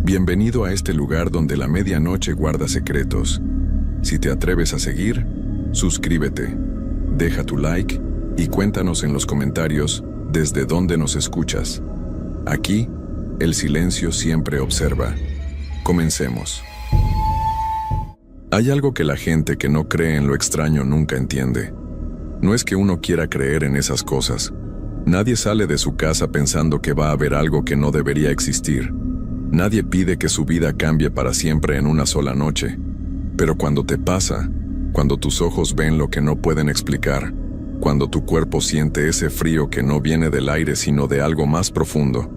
Bienvenido a este lugar donde la medianoche guarda secretos. Si te atreves a seguir, suscríbete, deja tu like y cuéntanos en los comentarios desde dónde nos escuchas. Aquí, el silencio siempre observa. Comencemos. Hay algo que la gente que no cree en lo extraño nunca entiende. No es que uno quiera creer en esas cosas. Nadie sale de su casa pensando que va a haber algo que no debería existir. Nadie pide que su vida cambie para siempre en una sola noche. Pero cuando te pasa, cuando tus ojos ven lo que no pueden explicar, cuando tu cuerpo siente ese frío que no viene del aire sino de algo más profundo,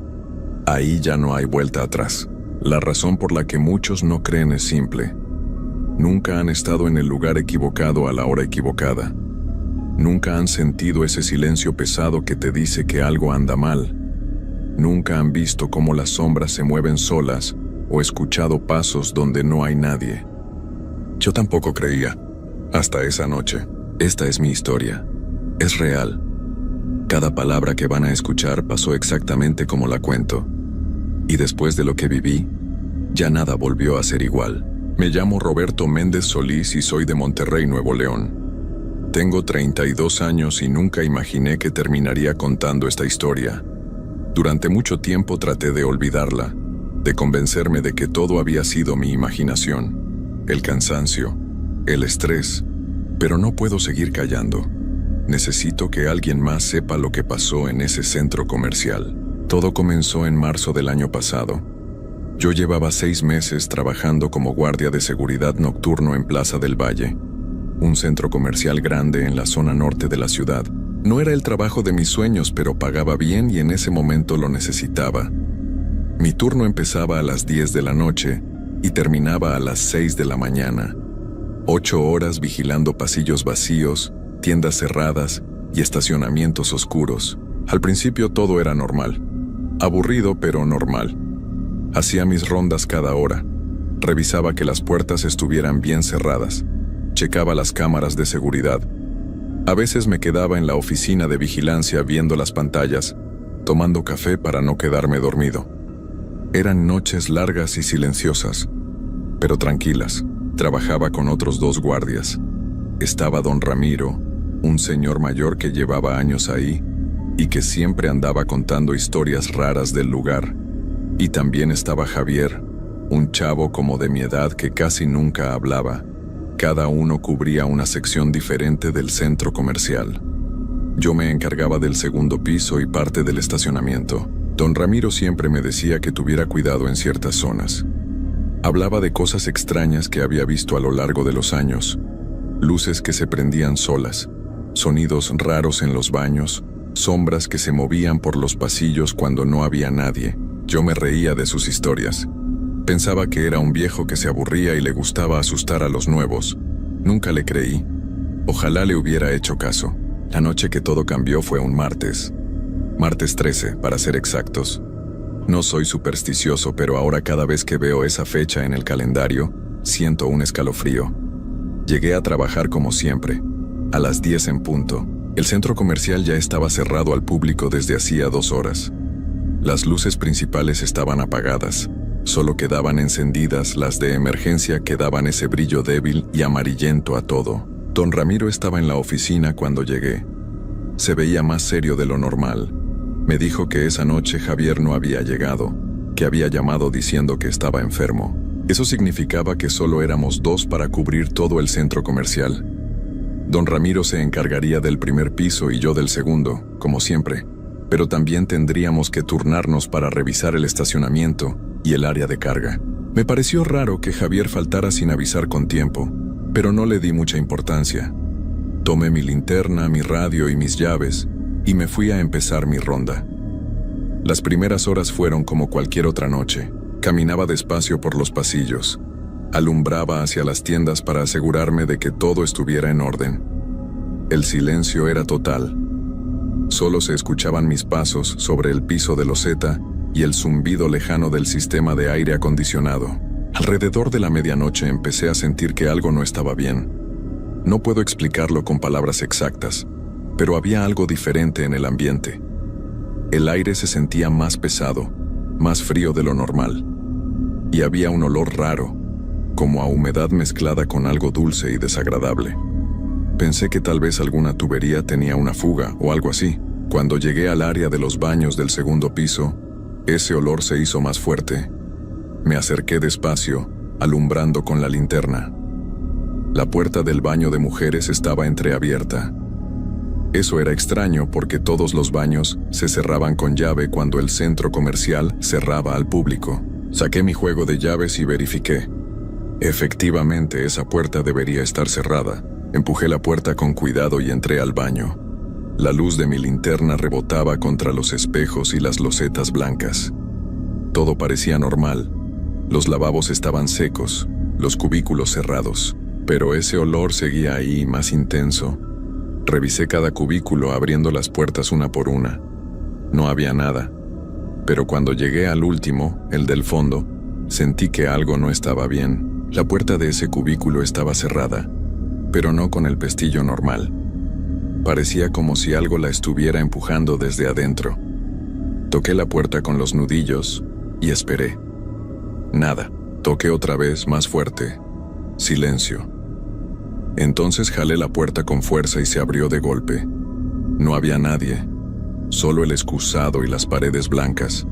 ahí ya no hay vuelta atrás. La razón por la que muchos no creen es simple. Nunca han estado en el lugar equivocado a la hora equivocada. Nunca han sentido ese silencio pesado que te dice que algo anda mal. Nunca han visto cómo las sombras se mueven solas o escuchado pasos donde no hay nadie. Yo tampoco creía, hasta esa noche. Esta es mi historia. Es real. Cada palabra que van a escuchar pasó exactamente como la cuento. Y después de lo que viví, ya nada volvió a ser igual. Me llamo Roberto Méndez Solís y soy de Monterrey, Nuevo León. Tengo 32 años y nunca imaginé que terminaría contando esta historia. Durante mucho tiempo traté de olvidarla, de convencerme de que todo había sido mi imaginación, el cansancio, el estrés, pero no puedo seguir callando. Necesito que alguien más sepa lo que pasó en ese centro comercial. Todo comenzó en marzo del año pasado. Yo llevaba 6 meses trabajando como guardia de seguridad nocturno en Plaza del Valle, un centro comercial grande en la zona norte de la ciudad. No era el trabajo de mis sueños, pero pagaba bien y en ese momento lo necesitaba. Mi turno empezaba a las 10 de la noche y terminaba a las 6 de la mañana. 8 horas vigilando pasillos vacíos, tiendas cerradas y estacionamientos oscuros. Al principio todo era normal. Aburrido, pero normal. Hacía mis rondas cada hora. Revisaba que las puertas estuvieran bien cerradas. Checaba las cámaras de seguridad. A veces me quedaba en la oficina de vigilancia viendo las pantallas, tomando café para no quedarme dormido. Eran noches largas y silenciosas, pero tranquilas. Trabajaba con otros 2 guardias. Estaba don Ramiro, un señor mayor que llevaba años ahí y que siempre andaba contando historias raras del lugar. Y también estaba Javier, un chavo como de mi edad que casi nunca hablaba. Cada uno cubría una sección diferente del centro comercial. Yo me encargaba del segundo piso y parte del estacionamiento. Don Ramiro siempre me decía que tuviera cuidado en ciertas zonas. Hablaba de cosas extrañas que había visto a lo largo de los años. Luces que se prendían solas, sonidos raros en los baños, sombras que se movían por los pasillos cuando no había nadie. Yo me reía de sus historias. Pensaba que era un viejo que se aburría y le gustaba asustar a los nuevos. Nunca le creí. Ojalá le hubiera hecho caso. La noche que todo cambió fue un martes. Martes 13, para ser exactos. No soy supersticioso, pero ahora cada vez que veo esa fecha en el calendario, siento un escalofrío. Llegué a trabajar como siempre, a las 10 en punto. El centro comercial ya estaba cerrado al público desde hacía 2 horas. Las luces principales estaban apagadas. Solo quedaban encendidas las de emergencia que daban ese brillo débil y amarillento a todo. Don Ramiro estaba en la oficina cuando llegué. Se veía más serio de lo normal. Me dijo que esa noche Javier no había llegado, que había llamado diciendo que estaba enfermo. Eso significaba que solo éramos 2 para cubrir todo el centro comercial. Don Ramiro se encargaría del primer piso y yo del segundo, como siempre. Pero también tendríamos que turnarnos para revisar el estacionamiento y el área de carga. Me pareció raro que Javier faltara sin avisar con tiempo, pero no le di mucha importancia. Tomé mi linterna, mi radio y mis llaves, y me fui a empezar mi ronda. Las primeras horas fueron como cualquier otra noche. Caminaba despacio por los pasillos. Alumbraba hacia las tiendas para asegurarme de que todo estuviera en orden. El silencio era total. Solo se escuchaban mis pasos sobre el piso de loseta y el zumbido lejano del sistema de aire acondicionado. Alrededor de la medianoche empecé a sentir que algo no estaba bien. No puedo explicarlo con palabras exactas, pero había algo diferente en el ambiente. El aire se sentía más pesado, más frío de lo normal. y había un olor raro, como a humedad mezclada con algo dulce y desagradable. Pensé que tal vez alguna tubería tenía una fuga o algo así. Cuando llegué al área de los baños del segundo piso, ese olor se hizo más fuerte. Me acerqué despacio, alumbrando con la linterna. La puerta del baño de mujeres estaba entreabierta. Eso era extraño porque todos los baños se cerraban con llave cuando el centro comercial cerraba al público. Saqué mi juego de llaves y verifiqué. Efectivamente, esa puerta debería estar cerrada. Empujé la puerta con cuidado y entré al baño. La luz de mi linterna rebotaba contra los espejos y las losetas blancas. Todo parecía normal. Los lavabos estaban secos, los cubículos cerrados, pero ese olor seguía ahí, más intenso. Revisé cada cubículo abriendo las puertas una por una. No había nada. Pero cuando llegué al último, el del fondo, sentí que algo no estaba bien. La puerta de ese cubículo estaba cerrada, pero no con el pestillo normal. Parecía como si algo la estuviera empujando desde adentro. Toqué la puerta con los nudillos y esperé. Nada. Toqué otra vez más fuerte. Silencio. Entonces jalé la puerta con fuerza y se abrió de golpe. No había nadie, solo el excusado y las paredes blancas.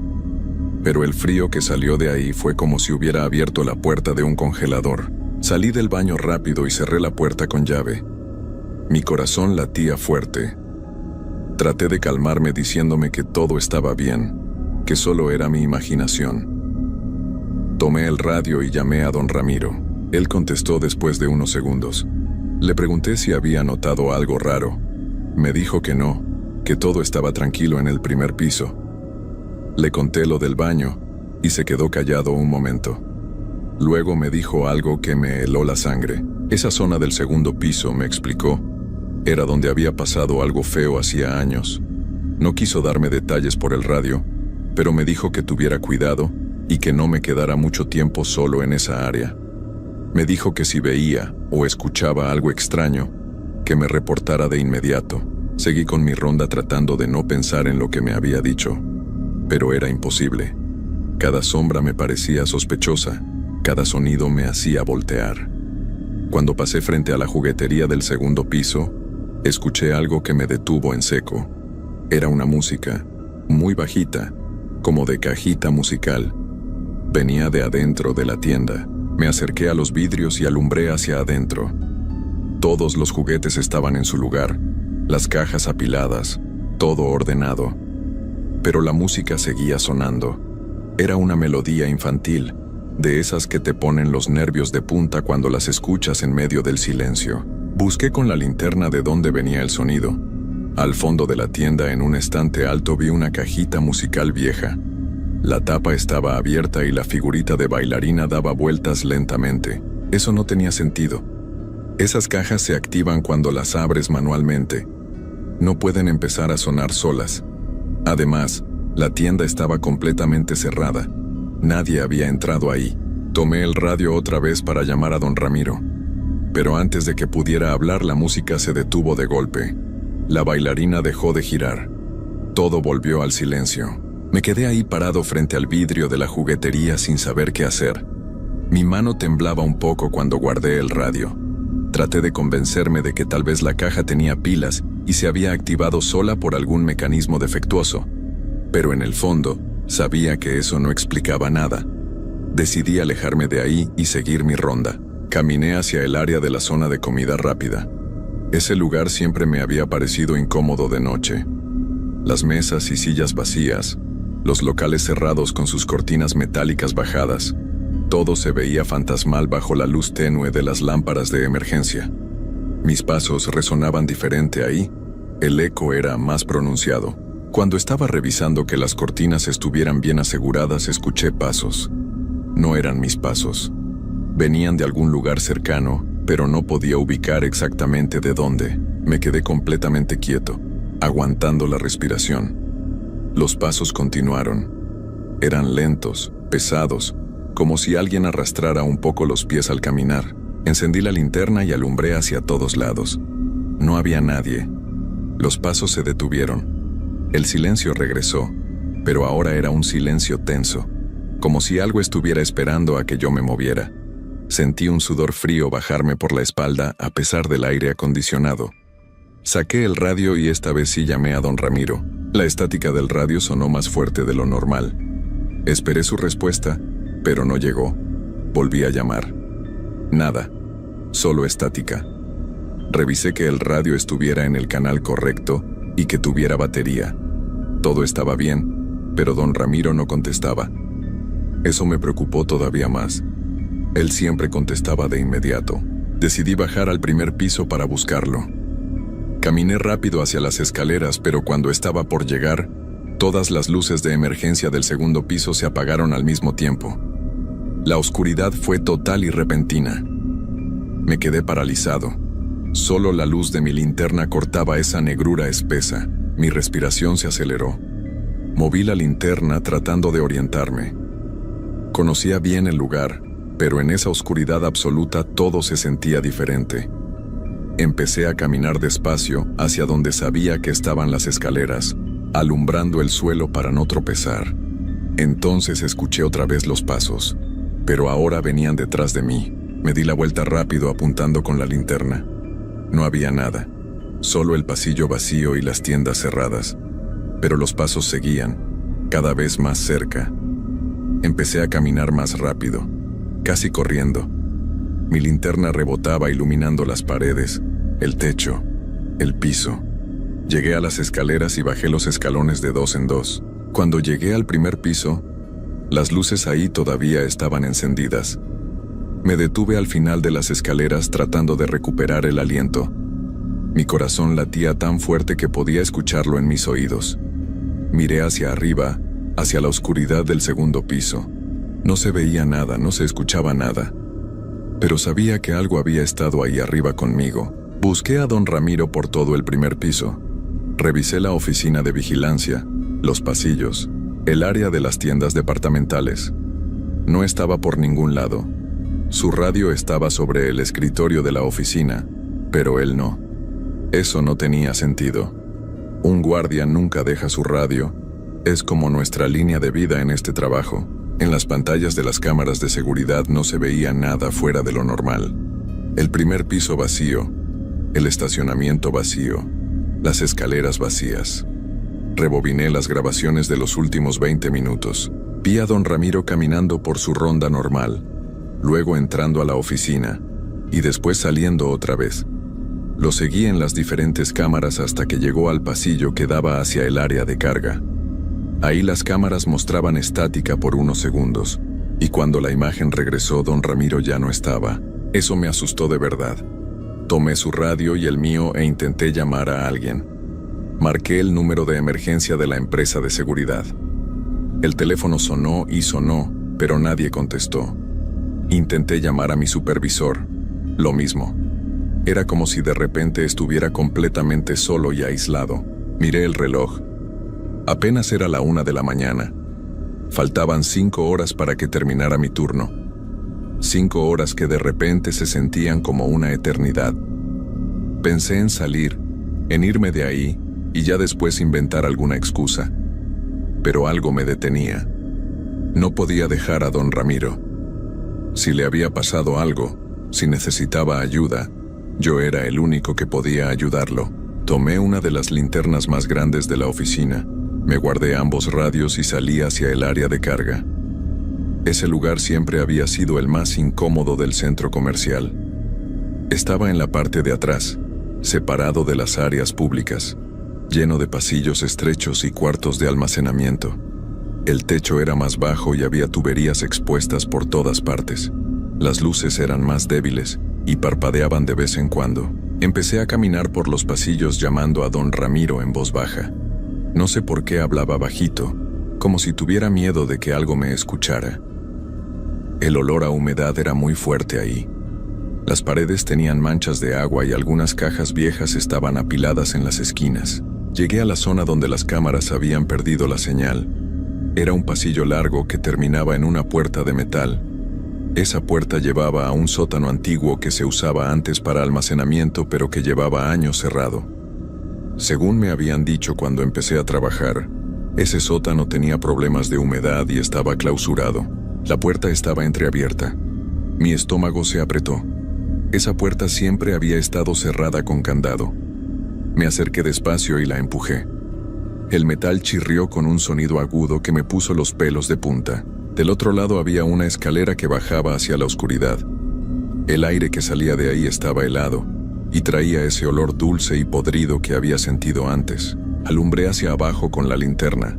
Pero el frío que salió de ahí fue como si hubiera abierto la puerta de un congelador. Salí del baño rápido y cerré la puerta con llave. Mi corazón latía fuerte. Traté de calmarme diciéndome que todo estaba bien, que solo era mi imaginación. Tomé el radio y llamé a don Ramiro. Él contestó después de unos segundos. Le pregunté si había notado algo raro. Me dijo que no, que todo estaba tranquilo en el primer piso. Le conté lo del baño y se quedó callado un momento. Luego me dijo algo que me heló la sangre. Esa zona del segundo piso, me explicó, era donde había pasado algo feo hacía años. No quiso darme detalles por el radio, pero me dijo que tuviera cuidado y que no me quedara mucho tiempo solo en esa área. Me dijo que si veía o escuchaba algo extraño, que me reportara de inmediato. Seguí con mi ronda tratando de no pensar en lo que me había dicho, pero era imposible. Cada sombra me parecía sospechosa, cada sonido me hacía voltear. Cuando pasé frente a la juguetería del segundo piso, escuché algo que me detuvo en seco. Era una música, muy bajita, como de cajita musical. Venía de adentro de la tienda. Me acerqué a los vidrios y alumbré hacia adentro. Todos los juguetes estaban en su lugar, las cajas apiladas, todo ordenado. Pero la música seguía sonando. Era una melodía infantil, de esas que te ponen los nervios de punta cuando las escuchas en medio del silencio. Busqué con la linterna de dónde venía el sonido. Al fondo de la tienda, en un estante alto, vi una cajita musical vieja. La tapa estaba abierta y la figurita de bailarina daba vueltas lentamente. Eso no tenía sentido. Esas cajas se activan cuando las abres manualmente. No pueden empezar a sonar solas. Además, la tienda estaba completamente cerrada. Nadie había entrado ahí. Tomé el radio otra vez para llamar a don Ramiro. Pero antes de que pudiera hablar, la música se detuvo de golpe. La bailarina dejó de girar. Todo volvió al silencio. Me quedé ahí parado frente al vidrio de la juguetería sin saber qué hacer. Mi mano temblaba un poco cuando guardé el radio. Traté de convencerme de que tal vez la caja tenía pilas y se había activado sola por algún mecanismo defectuoso. Pero en el fondo, sabía que eso no explicaba nada. Decidí alejarme de ahí y seguir mi ronda. Caminé hacia el área de la zona de comida rápida. Ese lugar siempre me había parecido incómodo de noche. Las mesas y sillas vacías, los locales cerrados con sus cortinas metálicas bajadas, todo se veía fantasmal bajo la luz tenue de las lámparas de emergencia. Mis pasos resonaban diferente ahí, el eco era más pronunciado. Cuando estaba revisando que las cortinas estuvieran bien aseguradas, escuché pasos. No eran mis pasos. Venían de algún lugar cercano, pero no podía ubicar exactamente de dónde. Me quedé completamente quieto, aguantando la respiración. Los pasos continuaron. Eran lentos, pesados, como si alguien arrastrara un poco los pies al caminar. Encendí la linterna y alumbré hacia todos lados. No había nadie. Los pasos se detuvieron. El silencio regresó, pero ahora era un silencio tenso, como si algo estuviera esperando a que yo me moviera. Sentí un sudor frío bajarme por la espalda a pesar del aire acondicionado. Saqué el radio y esta vez sí llamé a don Ramiro. La estática del radio sonó más fuerte de lo normal. Esperé su respuesta, pero no llegó. Volví a llamar. Nada, solo estática. Revisé que el radio estuviera en el canal correcto y que tuviera batería. Todo estaba bien, pero don Ramiro no contestaba. Eso me preocupó todavía más. Él siempre contestaba de inmediato. Decidí bajar al primer piso para buscarlo. Caminé rápido hacia las escaleras, pero cuando estaba por llegar, todas las luces de emergencia del segundo piso se apagaron al mismo tiempo. La oscuridad fue total y repentina. Me quedé paralizado. Solo la luz de mi linterna cortaba esa negrura espesa. Mi respiración se aceleró. Moví la linterna tratando de orientarme. Conocía bien el lugar, pero en esa oscuridad absoluta todo se sentía diferente. Empecé a caminar despacio hacia donde sabía que estaban las escaleras, alumbrando el suelo para no tropezar. Entonces escuché otra vez los pasos, pero ahora venían detrás de mí. Me di la vuelta rápido apuntando con la linterna. No había nada, solo el pasillo vacío y las tiendas cerradas. Pero los pasos seguían, cada vez más cerca. Empecé a caminar más rápido, casi corriendo. Mi linterna rebotaba iluminando las paredes, el techo, el piso. Llegué a las escaleras y bajé los escalones de 2 en 2. Cuando llegué al primer piso, las luces ahí todavía estaban encendidas. Me detuve al final de las escaleras tratando de recuperar el aliento. Mi corazón latía tan fuerte que podía escucharlo en mis oídos. Miré hacia arriba, hacia la oscuridad del segundo piso. No se veía nada, no se escuchaba nada. Pero sabía que algo había estado ahí arriba conmigo. Busqué a don Ramiro por todo el primer piso. Revisé la oficina de vigilancia, los pasillos, el área de las tiendas departamentales. No estaba por ningún lado. Su radio estaba sobre el escritorio de la oficina, pero él no. Eso no tenía sentido. Un guardia nunca deja su radio. Es como nuestra línea de vida en este trabajo. En las pantallas de las cámaras de seguridad no se veía nada fuera de lo normal. El primer piso vacío, el estacionamiento vacío, las escaleras vacías. Rebobiné las grabaciones de los últimos 20 minutos. Vi a don Ramiro caminando por su ronda normal, luego entrando a la oficina, y después saliendo otra vez. Lo seguí en las diferentes cámaras hasta que llegó al pasillo que daba hacia el área de carga. Ahí las cámaras mostraban estática por unos segundos, y cuando la imagen regresó, don Ramiro ya no estaba. Eso me asustó de verdad. Tomé su radio y el mío e intenté llamar a alguien. Marqué el número de emergencia de la empresa de seguridad. El teléfono sonó y sonó, pero nadie contestó. Intenté llamar a mi supervisor. Lo mismo. Era como si de repente estuviera completamente solo y aislado. Miré el reloj. Apenas era la 1 de la mañana. Faltaban 5 horas para que terminara mi turno. 5 horas que de repente se sentían como una eternidad. Pensé en salir, en irme de ahí y ya después inventar alguna excusa. Pero algo me detenía. No podía dejar a don Ramiro. Si le había pasado algo, si necesitaba ayuda, yo era el único que podía ayudarlo. Tomé una de las linternas más grandes de la oficina. Me guardé ambos radios y salí hacia el área de carga. Ese lugar siempre había sido el más incómodo del centro comercial. Estaba en la parte de atrás, separado de las áreas públicas, lleno de pasillos estrechos y cuartos de almacenamiento. El techo era más bajo y había tuberías expuestas por todas partes. Las luces eran más débiles y parpadeaban de vez en cuando. Empecé a caminar por los pasillos llamando a don Ramiro en voz baja. No sé por qué hablaba bajito, como si tuviera miedo de que algo me escuchara. El olor a humedad era muy fuerte ahí. Las paredes tenían manchas de agua y algunas cajas viejas estaban apiladas en las esquinas. Llegué a la zona donde las cámaras habían perdido la señal. Era un pasillo largo que terminaba en una puerta de metal. Esa puerta llevaba a un sótano antiguo que se usaba antes para almacenamiento, pero que llevaba años cerrado. Según me habían dicho cuando empecé a trabajar, Ese sótano tenía problemas de humedad y estaba clausurado. La puerta estaba entreabierta. Mi estómago se apretó. Esa puerta siempre había estado cerrada con candado. Me acerqué despacio y la empujé. El metal chirrió con un sonido agudo que me puso los pelos de punta. Del otro lado había una escalera que bajaba hacia la oscuridad. El aire que salía de ahí estaba helado y traía ese olor dulce y podrido que había sentido antes. Alumbré hacia abajo con la linterna.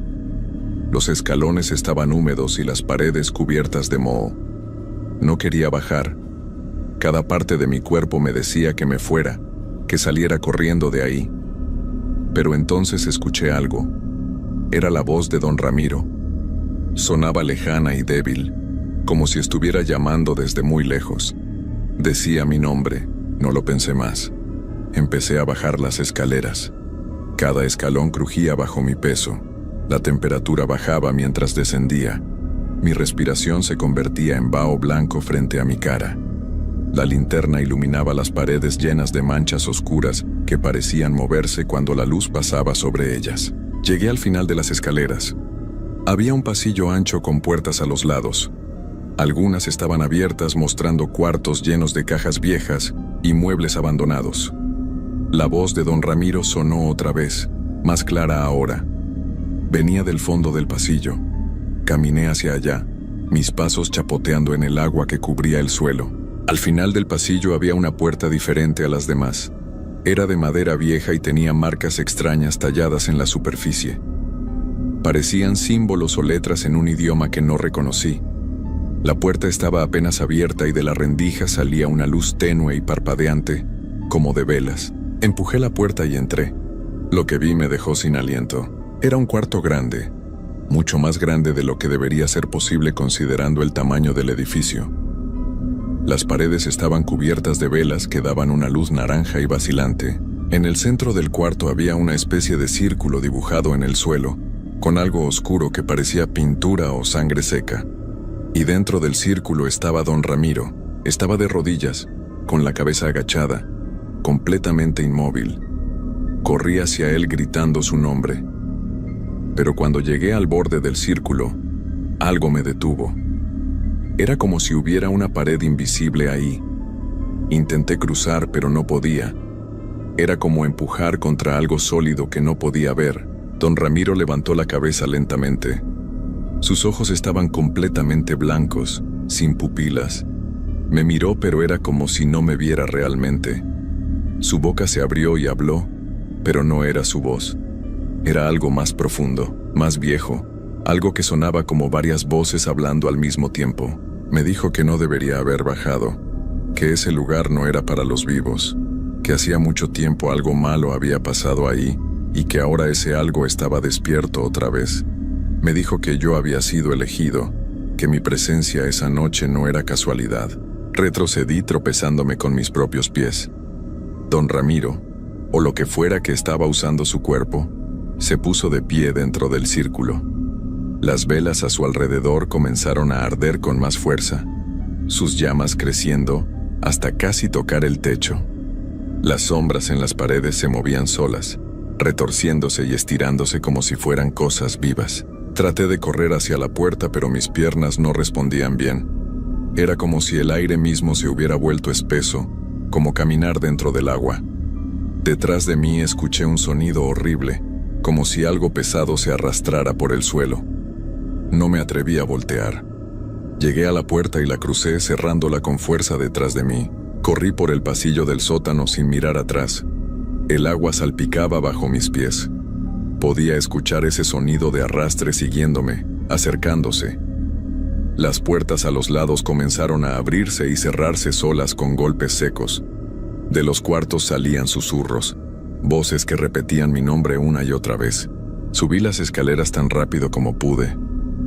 Los escalones estaban húmedos y las paredes cubiertas de moho. No quería bajar. Cada parte de mi cuerpo me decía que me fuera, que saliera corriendo de ahí. Pero entonces escuché algo. Era la voz de don Ramiro. Sonaba lejana y débil, como si estuviera llamando desde muy lejos. Decía mi nombre, no lo pensé más. Empecé a bajar las escaleras. Cada escalón crujía bajo mi peso. La temperatura bajaba mientras descendía. Mi respiración se convertía en vaho blanco frente a mi cara. La linterna iluminaba las paredes llenas de manchas oscuras que parecían moverse cuando la luz pasaba sobre ellas. Llegué al final de las escaleras. Había un pasillo ancho con puertas a los lados. Algunas estaban abiertas mostrando cuartos llenos de cajas viejas y muebles abandonados. La voz de don Ramiro sonó otra vez, más clara ahora. Venía del fondo del pasillo. Caminé hacia allá, mis pasos chapoteando en el agua que cubría el suelo. Al final del pasillo había una puerta diferente a las demás. Era de madera vieja y tenía marcas extrañas talladas en la superficie. Parecían símbolos o letras en un idioma que no reconocí. La puerta estaba apenas abierta y de la rendija salía una luz tenue y parpadeante, como de velas. Empujé la puerta y entré. Lo que vi me dejó sin aliento. Era un cuarto grande, mucho más grande de lo que debería ser posible considerando el tamaño del edificio. Las paredes estaban cubiertas de velas que daban una luz naranja y vacilante. En el centro del cuarto había una especie de círculo dibujado en el suelo, con algo oscuro que parecía pintura o sangre seca. Y dentro del círculo estaba don Ramiro. Estaba de rodillas, con la cabeza agachada, completamente inmóvil. Corrí hacia él gritando su nombre. Pero cuando llegué al borde del círculo, algo me detuvo. Era como si hubiera una pared invisible ahí. Intenté cruzar, pero no podía. Era como empujar contra algo sólido que no podía ver. Don Ramiro levantó la cabeza lentamente. Sus ojos estaban completamente blancos, sin pupilas. Me miró, pero era como si no me viera realmente. Su boca se abrió y habló, pero no era su voz. Era algo más profundo, más viejo, algo que sonaba como varias voces hablando al mismo tiempo. Me dijo que no debería haber bajado, que ese lugar no era para los vivos, que hacía mucho tiempo algo malo había pasado ahí y que ahora ese algo estaba despierto otra vez. Me dijo que yo había sido elegido, que mi presencia esa noche no era casualidad. Retrocedí tropezándome con mis propios pies. Don Ramiro, o lo que fuera que estaba usando su cuerpo, se puso de pie dentro del círculo. Las velas a su alrededor comenzaron a arder con más fuerza, sus llamas creciendo hasta casi tocar el techo. Las sombras en las paredes se movían solas, retorciéndose y estirándose como si fueran cosas vivas. Traté de correr hacia la puerta, pero mis piernas no respondían bien. Era como si el aire mismo se hubiera vuelto espeso, como caminar dentro del agua. Detrás de mí escuché un sonido horrible, como si algo pesado se arrastrara por el suelo. No me atreví a voltear. Llegué a la puerta y la crucé cerrándola con fuerza detrás de mí. Corrí por el pasillo del sótano sin mirar atrás. El agua salpicaba bajo mis pies. Podía escuchar ese sonido de arrastre siguiéndome, acercándose. Las puertas a los lados comenzaron a abrirse y cerrarse solas con golpes secos. De los cuartos salían susurros, voces que repetían mi nombre una y otra vez. Subí las escaleras tan rápido como pude.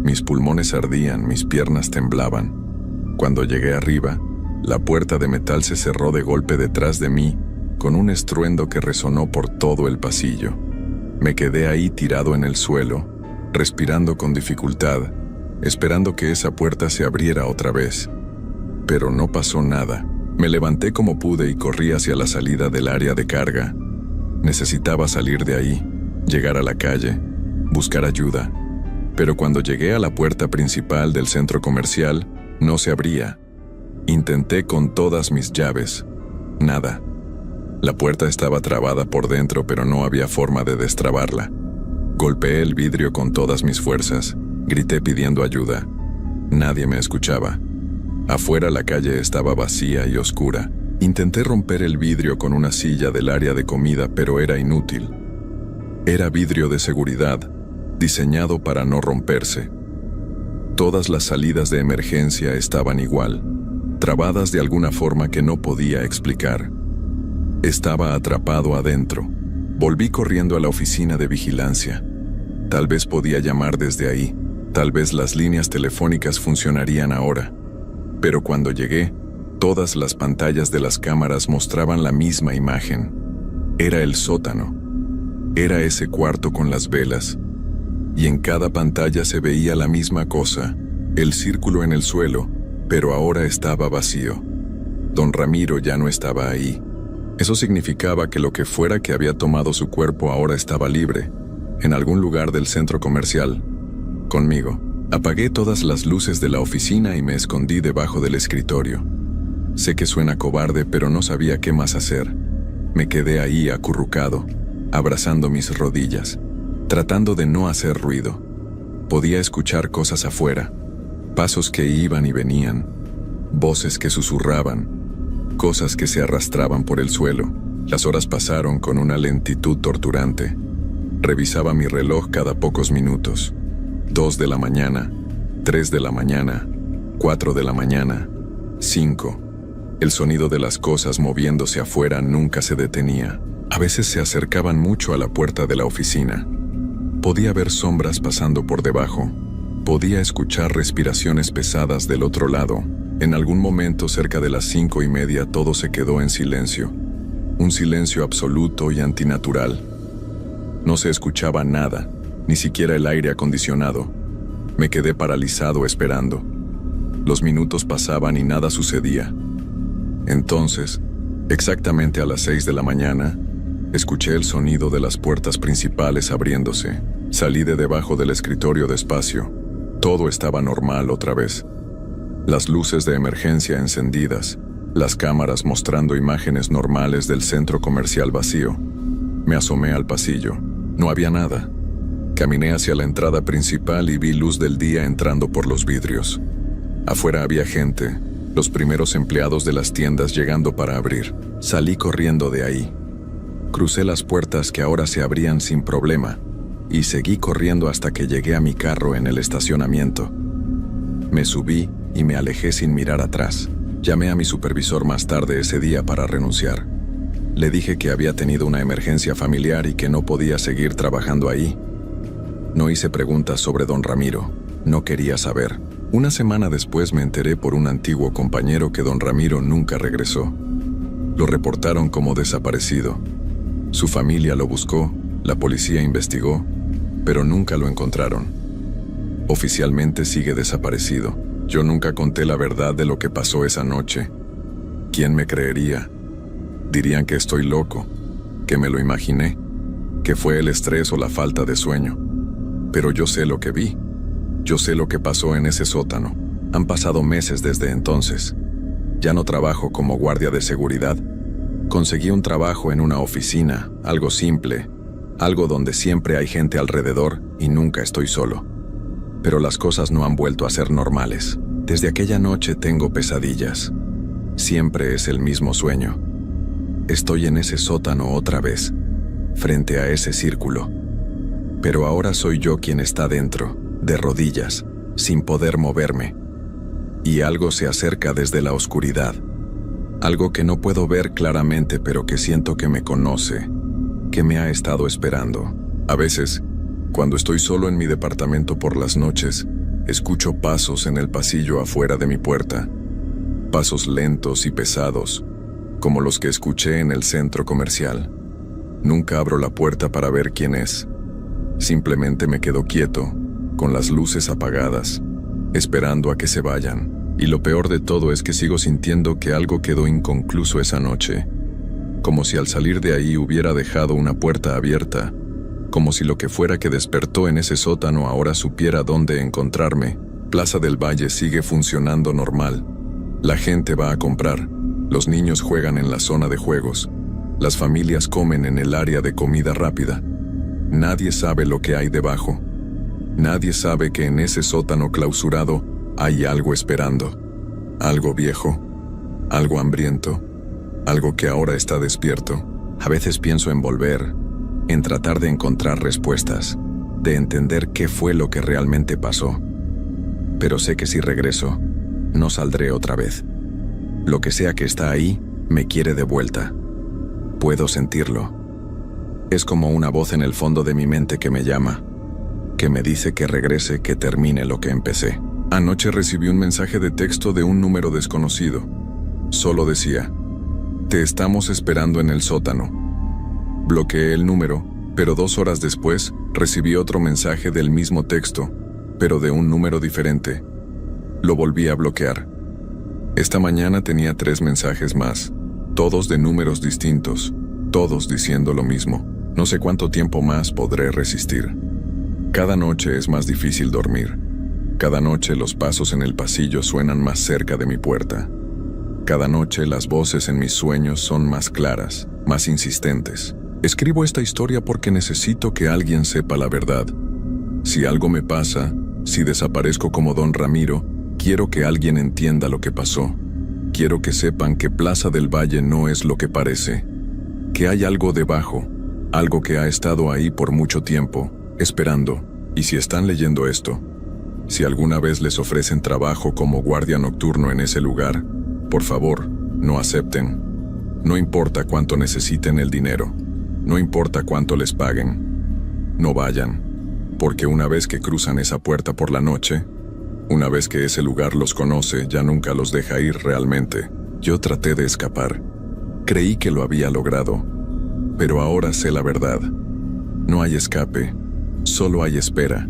Mis pulmones ardían, mis piernas temblaban. Cuando llegué arriba, la puerta de metal se cerró de golpe detrás de mí, con un estruendo que resonó por todo el pasillo. Me quedé ahí tirado en el suelo, respirando con dificultad, esperando que esa puerta se abriera otra vez. Pero no pasó nada. Me levanté como pude y corrí hacia la salida del área de carga. Necesitaba salir de ahí, llegar a la calle, buscar ayuda. Pero cuando llegué a la puerta principal del centro comercial, no se abría. Intenté con todas mis llaves. Nada. La puerta estaba trabada por dentro, pero no había forma de destrabarla. Golpeé el vidrio con todas mis fuerzas. Grité pidiendo ayuda. Nadie me escuchaba. Afuera la calle estaba vacía y oscura. Intenté romper el vidrio con una silla del área de comida, pero era inútil. Era vidrio de seguridad, diseñado para no romperse. Todas las salidas de emergencia estaban igual, trabadas de alguna forma que no podía explicar. Estaba atrapado adentro. Volví corriendo a la oficina de vigilancia. Tal vez podía llamar desde ahí, tal vez las líneas telefónicas funcionarían ahora. Pero cuando llegué, todas las pantallas de las cámaras mostraban la misma imagen. Era el sótano. Era ese cuarto con las velas. Y en cada pantalla se veía la misma cosa, el círculo en el suelo, pero ahora estaba vacío. Don Ramiro ya no estaba ahí. Eso significaba que lo que fuera que había tomado su cuerpo ahora estaba libre, en algún lugar del centro comercial, conmigo. Apagué todas las luces de la oficina y me escondí debajo del escritorio. Sé que suena cobarde, pero no sabía qué más hacer. Me quedé ahí acurrucado, abrazando mis rodillas, tratando de no hacer ruido. Podía escuchar cosas afuera, pasos que iban y venían, voces que susurraban, cosas que se arrastraban por el suelo. Las horas pasaron con una lentitud torturante. Revisaba mi reloj cada pocos minutos. 2 de la mañana, 3 de la mañana, 4 de la mañana, 5. El sonido de las cosas moviéndose afuera nunca se detenía. A veces se acercaban mucho a la puerta de la oficina. Podía ver sombras pasando por debajo. Podía escuchar respiraciones pesadas del otro lado. En algún momento, cerca de las 5:30, todo se quedó en silencio. Un silencio absoluto y antinatural. No se escuchaba nada, ni siquiera el aire acondicionado. Me quedé paralizado esperando. Los minutos pasaban y nada sucedía. Entonces, exactamente a las 6 de la mañana, escuché el sonido de las puertas principales abriéndose. Salí de debajo del escritorio despacio. Todo estaba normal otra vez. Las luces de emergencia encendidas, las cámaras mostrando imágenes normales del centro comercial vacío. Me asomé al pasillo. No había nada. Caminé hacia la entrada principal y vi luz del día entrando por los vidrios. Afuera había gente, los primeros empleados de las tiendas llegando para abrir. Salí corriendo de ahí. Crucé las puertas que ahora se abrían sin problema y seguí corriendo hasta que llegué a mi carro en el estacionamiento. Me subí y me alejé sin mirar atrás. Llamé a mi supervisor más tarde ese día para renunciar. Le dije que había tenido una emergencia familiar y que no podía seguir trabajando ahí. No hice preguntas sobre don Ramiro. No quería saber. Una semana después me enteré por un antiguo compañero que don Ramiro nunca regresó. Lo reportaron como desaparecido. Su familia lo buscó, la policía investigó, pero nunca lo encontraron. Oficialmente sigue desaparecido. Yo nunca conté la verdad de lo que pasó esa noche. ¿Quién me creería? Dirían que estoy loco, que me lo imaginé, que fue el estrés o la falta de sueño. Pero yo sé lo que vi. Yo sé lo que pasó en ese sótano. Han pasado meses desde entonces. Ya no trabajo como guardia de seguridad. Conseguí un trabajo en una oficina, algo simple, algo donde siempre hay gente alrededor y nunca estoy solo. Pero las cosas no han vuelto a ser normales. Desde aquella noche tengo pesadillas. Siempre es el mismo sueño. Estoy en ese sótano otra vez, frente a ese círculo. Pero ahora soy yo quien está dentro, de rodillas, sin poder moverme. Y algo se acerca desde la oscuridad. Algo que no puedo ver claramente, pero que siento que me conoce, que me ha estado esperando. A veces, cuando estoy solo en mi departamento por las noches, escucho pasos en el pasillo afuera de mi puerta. Pasos lentos y pesados, como los que escuché en el centro comercial. Nunca abro la puerta para ver quién es. Simplemente me quedo quieto, con las luces apagadas, esperando a que se vayan. Y lo peor de todo es que sigo sintiendo que algo quedó inconcluso esa noche, como si al salir de ahí hubiera dejado una puerta abierta, como si lo que fuera que despertó en ese sótano ahora supiera dónde encontrarme. Plaza del Valle sigue funcionando normal. La gente va a comprar, los niños juegan en la zona de juegos, las familias comen en el área de comida rápida. Nadie sabe lo que hay debajo. Nadie sabe que en ese sótano clausurado hay algo esperando. Algo viejo, algo hambriento, algo que ahora está despierto. A veces pienso en volver, en tratar de encontrar respuestas, de entender qué fue lo que realmente pasó. Pero sé que si regreso, no saldré otra vez. Lo que sea que está ahí, me quiere de vuelta. Puedo sentirlo. Es como una voz en el fondo de mi mente que me llama, que me dice que regrese, que termine lo que empecé. Anoche recibí un mensaje de texto de un número desconocido. Solo decía: "Te estamos esperando en el sótano". Bloqueé el número, pero 2 horas después recibí otro mensaje del mismo texto, pero de un número diferente. Lo volví a bloquear. Esta mañana tenía 3 mensajes más, todos de números distintos, todos diciendo lo mismo. No sé cuánto tiempo más podré resistir. Cada noche es más difícil dormir. Cada noche los pasos en el pasillo suenan más cerca de mi puerta. Cada noche las voces en mis sueños son más claras, más insistentes. Escribo esta historia porque necesito que alguien sepa la verdad. Si algo me pasa, si desaparezco como Don Ramiro, quiero que alguien entienda lo que pasó. Quiero que sepan que Plaza del Valle no es lo que parece. Que hay algo debajo, algo que ha estado ahí por mucho tiempo, esperando. Y si están leyendo esto, si alguna vez les ofrecen trabajo como guardia nocturno en ese lugar, por favor, no acepten. No importa cuánto necesiten el dinero, no importa cuánto les paguen. No vayan, porque una vez que cruzan esa puerta por la noche, una vez que ese lugar los conoce, ya nunca los deja ir realmente. Yo traté de escapar. Creí que lo había logrado, pero ahora sé la verdad. No hay escape, solo hay espera.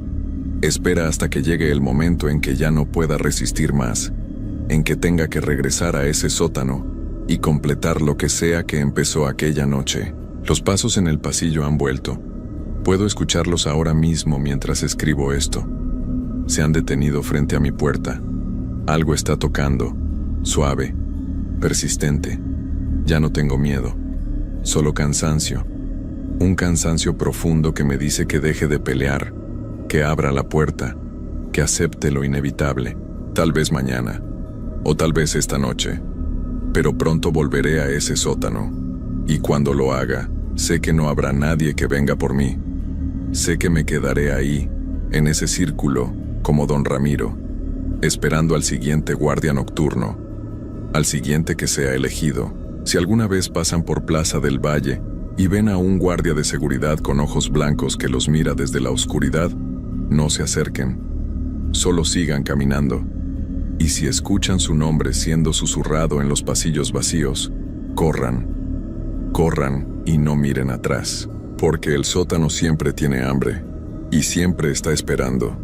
Espera hasta que llegue el momento en que ya no pueda resistir más, en que tenga que regresar a ese sótano y completar lo que sea que empezó aquella noche. Los pasos en el pasillo han vuelto. Puedo escucharlos ahora mismo mientras escribo esto. Se han detenido frente a mi puerta. Algo está tocando, suave, persistente. Ya no tengo miedo, solo cansancio. Un cansancio profundo que me dice que deje de pelear, que abra la puerta, que acepte lo inevitable. Tal vez mañana, o tal vez esta noche, pero pronto volveré a ese sótano. Y cuando lo haga, sé que no habrá nadie que venga por mí. Sé que me quedaré ahí, en ese círculo, como Don Ramiro, esperando al siguiente guardia nocturno, al siguiente que sea elegido. Si alguna vez pasan por Plaza del Valle y ven a un guardia de seguridad con ojos blancos que los mira desde la oscuridad, no se acerquen, solo sigan caminando. Y si escuchan su nombre siendo susurrado en los pasillos vacíos, corran, corran y no miren atrás, porque el sótano siempre tiene hambre y siempre está esperando.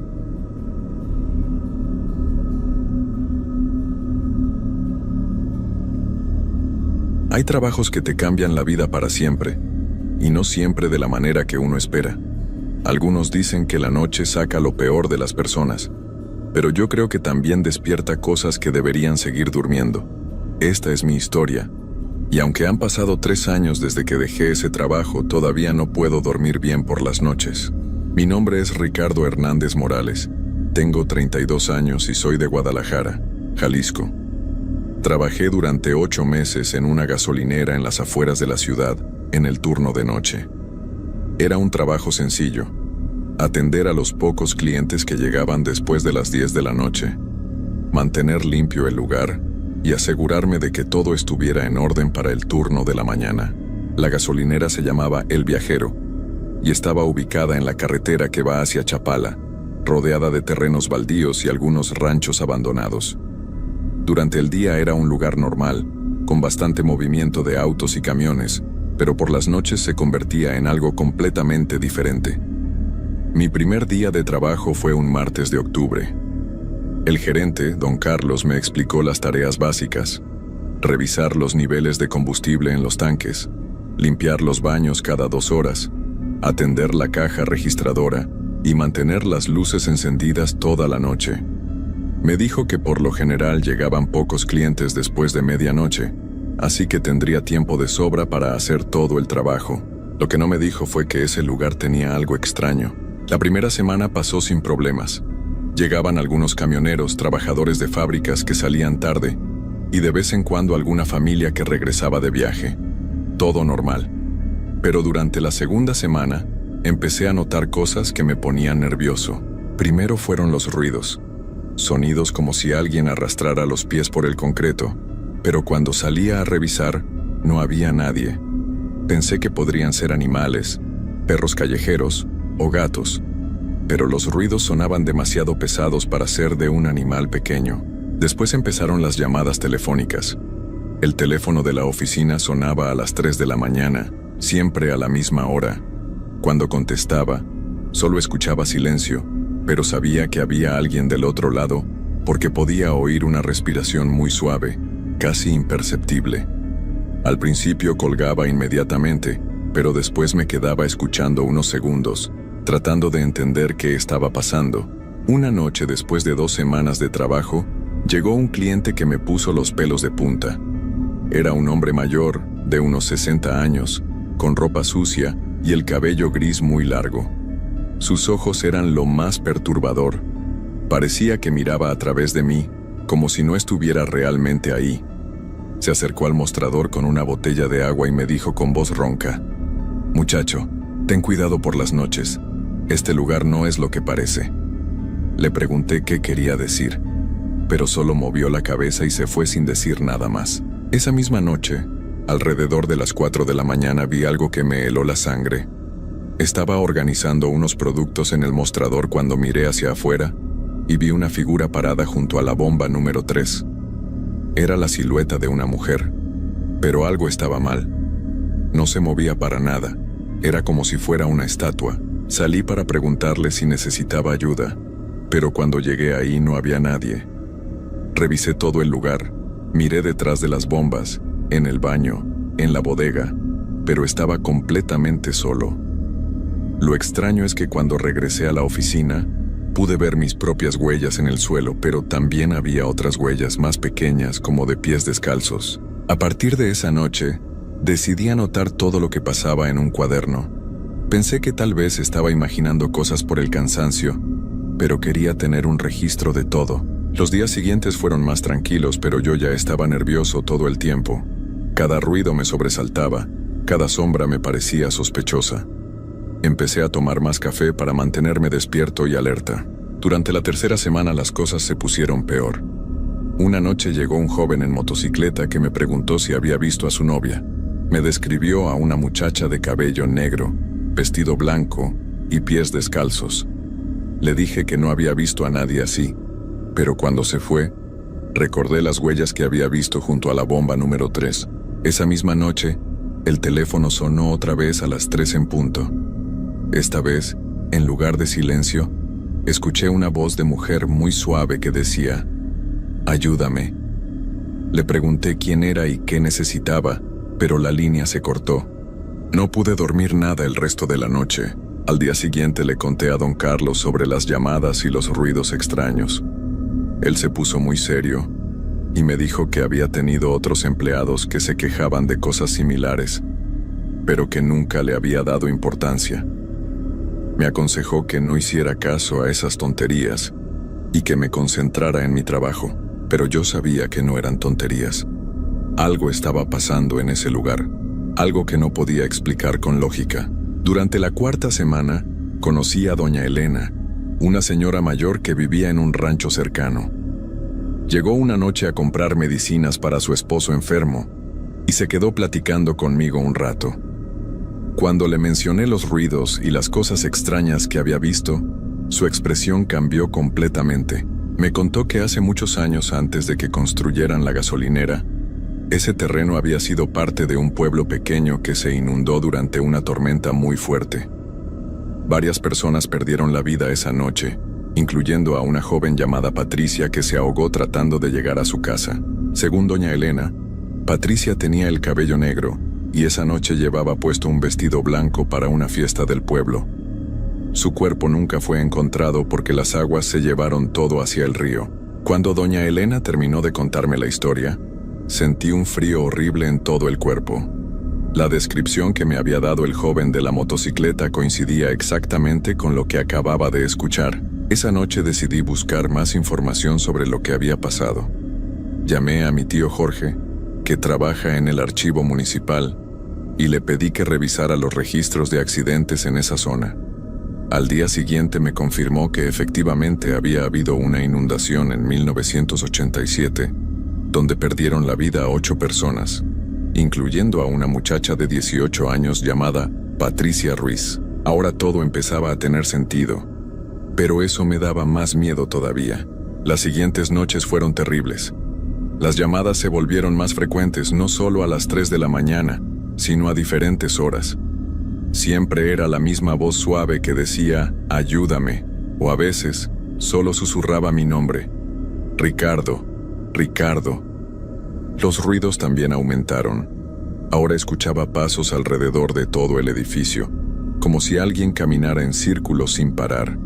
Hay trabajos que te cambian la vida para siempre, y no siempre de la manera que uno espera. Algunos dicen que la noche saca lo peor de las personas, pero yo creo que también despierta cosas que deberían seguir durmiendo. Esta es mi historia, y aunque han pasado 3 años desde que dejé ese trabajo, todavía no puedo dormir bien por las noches. Mi nombre es Ricardo Hernández Morales, tengo 32 años y soy de Guadalajara, Jalisco. Trabajé durante 8 meses en una gasolinera en las afueras de la ciudad, en el turno de noche. Era un trabajo sencillo, atender a los pocos clientes que llegaban después de las 10 de la noche, mantener limpio el lugar y asegurarme de que todo estuviera en orden para el turno de la mañana. La gasolinera se llamaba El Viajero y estaba ubicada en la carretera que va hacia Chapala, rodeada de terrenos baldíos y algunos ranchos abandonados. Durante el día era un lugar normal, con bastante movimiento de autos y camiones, pero por las noches se convertía en algo completamente diferente. Mi primer día de trabajo fue un martes de octubre. El gerente, don Carlos, me explicó las tareas básicas: revisar los niveles de combustible en los tanques, limpiar los baños cada 2 horas, atender la caja registradora y mantener las luces encendidas toda la noche. Me dijo que por lo general llegaban pocos clientes después de medianoche, así que tendría tiempo de sobra para hacer todo el trabajo. Lo que no me dijo fue que ese lugar tenía algo extraño. La primera semana pasó sin problemas. Llegaban algunos camioneros, trabajadores de fábricas que salían tarde, y de vez en cuando alguna familia que regresaba de viaje. Todo normal. Pero durante la segunda semana, empecé a notar cosas que me ponían nervioso. Primero fueron los ruidos. Sonidos como si alguien arrastrara los pies por el concreto, pero cuando salía a revisar, no había nadie. Pensé que podrían ser animales, perros callejeros o gatos, pero los ruidos sonaban demasiado pesados para ser de un animal pequeño. Después empezaron las llamadas telefónicas. El teléfono de la oficina sonaba a las 3 de la mañana, siempre a la misma hora. Cuando contestaba, solo escuchaba silencio, pero sabía que había alguien del otro lado porque podía oír una respiración muy suave, casi imperceptible. Al principio colgaba inmediatamente, pero después me quedaba escuchando unos segundos, tratando de entender qué estaba pasando. Una noche, después de 2 semanas de trabajo, llegó un cliente que me puso los pelos de punta. Era un hombre mayor, de unos 60 años, con ropa sucia y el cabello gris muy largo. Sus ojos eran lo más perturbador. Parecía que miraba a través de mí, como si no estuviera realmente ahí. Se acercó al mostrador con una botella de agua y me dijo con voz ronca: «Muchacho, ten cuidado por las noches. Este lugar no es lo que parece». Le pregunté qué quería decir, pero solo movió la cabeza y se fue sin decir nada más. Esa misma noche, alrededor de las 4 de la mañana, vi algo que me heló la sangre. Estaba organizando unos productos en el mostrador cuando miré hacia afuera y vi una figura parada junto a la bomba número 3. Era la silueta de una mujer, pero algo estaba mal. No se movía para nada, era como si fuera una estatua. Salí para preguntarle si necesitaba ayuda, pero cuando llegué ahí no había nadie. Revisé todo el lugar, miré detrás de las bombas, en el baño, en la bodega, pero estaba completamente solo. Lo extraño es que cuando regresé a la oficina, pude ver mis propias huellas en el suelo, pero también había otras huellas más pequeñas, como de pies descalzos. A partir de esa noche, decidí anotar todo lo que pasaba en un cuaderno. Pensé que tal vez estaba imaginando cosas por el cansancio, pero quería tener un registro de todo. Los días siguientes fueron más tranquilos, pero yo ya estaba nervioso todo el tiempo. Cada ruido me sobresaltaba, cada sombra me parecía sospechosa. Empecé a tomar más café para mantenerme despierto y alerta. Durante la tercera semana las cosas se pusieron peor. Una noche llegó un joven en motocicleta que me preguntó si había visto a su novia. Me describió a una muchacha de cabello negro, vestido blanco y pies descalzos. Le dije que no había visto a nadie así, pero cuando se fue, recordé las huellas que había visto junto a la bomba número 3. Esa misma noche, el teléfono sonó otra vez a las 3 en punto. Esta vez, en lugar de silencio, escuché una voz de mujer muy suave que decía: «Ayúdame». Le pregunté quién era y qué necesitaba, pero la línea se cortó. No pude dormir nada el resto de la noche. Al día siguiente le conté a don Carlos sobre las llamadas y los ruidos extraños. Él se puso muy serio y me dijo que había tenido otros empleados que se quejaban de cosas similares, pero que nunca le había dado importancia. Me aconsejó que no hiciera caso a esas tonterías y que me concentrara en mi trabajo, pero yo sabía que no eran tonterías. Algo estaba pasando en ese lugar, algo que no podía explicar con lógica. Durante la 4ª semana, conocí a doña Elena, una señora mayor que vivía en un rancho cercano. Llegó una noche a comprar medicinas para su esposo enfermo y se quedó platicando conmigo un rato. Cuando le mencioné los ruidos y las cosas extrañas que había visto, su expresión cambió completamente. Me contó que hace muchos años antes de que construyeran la gasolinera, ese terreno había sido parte de un pueblo pequeño que se inundó durante una tormenta muy fuerte. Varias personas perdieron la vida esa noche, incluyendo a una joven llamada Patricia que se ahogó tratando de llegar a su casa. Según doña Elena, Patricia tenía el cabello negro y esa noche llevaba puesto un vestido blanco para una fiesta del pueblo. Su cuerpo nunca fue encontrado porque las aguas se llevaron todo hacia el río. Cuando doña Elena terminó de contarme la historia, sentí un frío horrible en todo el cuerpo. La descripción que me había dado el joven de la motocicleta coincidía exactamente con lo que acababa de escuchar. Esa noche decidí buscar más información sobre lo que había pasado. Llamé a mi tío Jorge, que trabaja en el archivo municipal, y le pedí que revisara los registros de accidentes en esa zona. Al día siguiente me confirmó que efectivamente había habido una inundación en 1987, donde perdieron la vida 8 personas, incluyendo a una muchacha de 18 años llamada Patricia Ruiz. Ahora todo empezaba a tener sentido, pero eso me daba más miedo todavía. Las siguientes noches fueron terribles. Las llamadas se volvieron más frecuentes, no solo a las 3 de la mañana, sino a diferentes horas. Siempre era la misma voz suave que decía, ayúdame, o a veces, solo susurraba mi nombre. Ricardo, Ricardo. Los ruidos también aumentaron. Ahora escuchaba pasos alrededor de todo el edificio, como si alguien caminara en círculos sin parar.